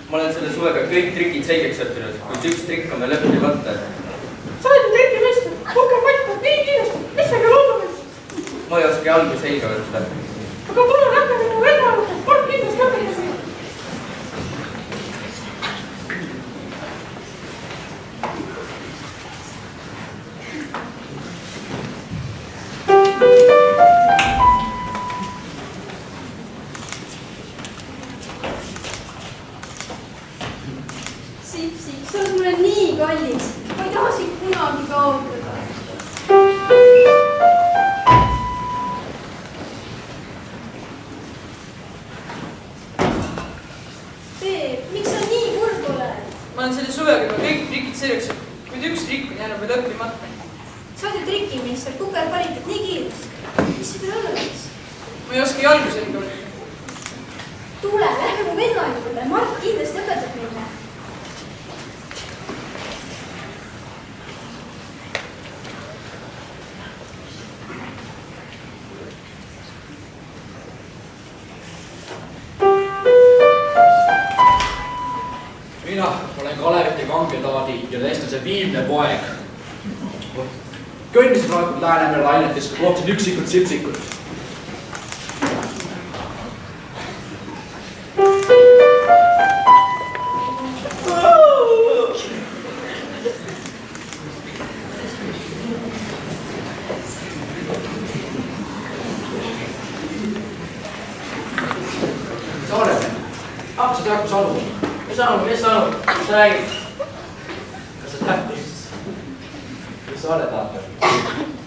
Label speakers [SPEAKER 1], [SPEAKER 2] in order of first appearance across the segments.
[SPEAKER 1] Ma olen selle suvega kõik trikid selgeks õppinud, kuid üks trikk on veel õppimata.
[SPEAKER 2] Sa oled ju trikimeister, puhke matkud nii kiiresti, mis sa ka loodumist?
[SPEAKER 1] Ma ei oska jalgu selga võtta.
[SPEAKER 2] Aga palun hakka minu välja, kord kindlasti õpetas.
[SPEAKER 3] Sipsik, sa oled mulle nii kallis. Ma ei taha sind kunagi kaotada. Peep, miks sa nii kurb oled?
[SPEAKER 4] Ma olen selle suvega juba kõik trikid selleks, kuid üks trikk on jäänud veel õppimata.
[SPEAKER 3] Sa oled ju trikimeister, kuker paritab nii kiiresti. Mis see peal olla võiks?
[SPEAKER 4] Ma ei oska jalgu selga võtta.
[SPEAKER 3] Tule, lähme mu venna juurde. Mart kindlasti õpetab meile.
[SPEAKER 5] Mina olen Kaleviti kangetaadi ja Lestase viimne poeg. Kõnnisin praegu Läänemere lainetes, kui looksin üksikud sipsikud. Saarele, hakkasid äkku Salu?
[SPEAKER 6] Kes Salu? Mis sa räägid?
[SPEAKER 5] Kas sa tead, mis sa aretate?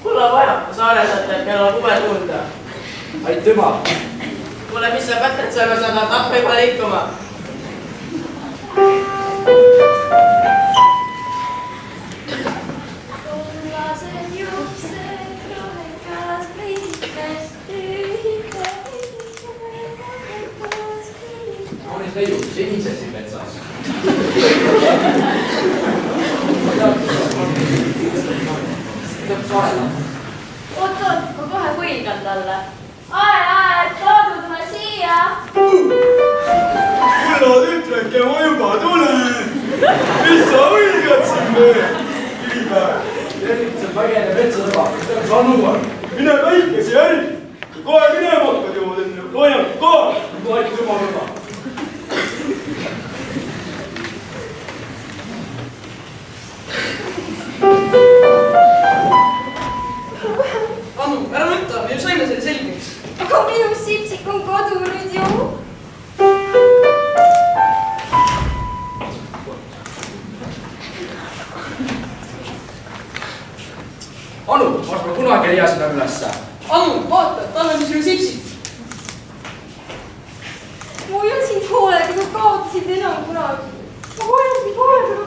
[SPEAKER 6] Kulla vaja, sa aretate, et meil on huve tunda.
[SPEAKER 5] Aitüma!
[SPEAKER 6] Kuule, mis sa pätred selle, sa tahad hakka juba liikuma?
[SPEAKER 3] Kullased juuksed, rohekas võites,
[SPEAKER 5] Kaunis leiud, senises siin metsas.
[SPEAKER 3] Oot, ma kohe huilgan talle. Ae, Taadu, tule siia.
[SPEAKER 7] Kulla tütreke, ma juba tulen! Mis sa huilgad siin veel? Kivipäev!
[SPEAKER 5] Tervitused vägene metsasõba, mis teil Sannu on?
[SPEAKER 7] Mine väikese järgi! Kohe minema hakkad juba enne, loenad ka!
[SPEAKER 5] Nüüd aitab jumal õba.
[SPEAKER 4] Anu, ära nutta, me ju saime selle selgeks.
[SPEAKER 3] Aga minu Sipsik on kadunud ju.
[SPEAKER 5] Anu, kas ma kunagi ei jää seda ülesse?
[SPEAKER 4] Anu, vaata, tal on sinu Sipsik.
[SPEAKER 3] Ma hoian sind hoolega, aga kaotasid enam kunagi.
[SPEAKER 2] Ma hoian sind hoolega, aga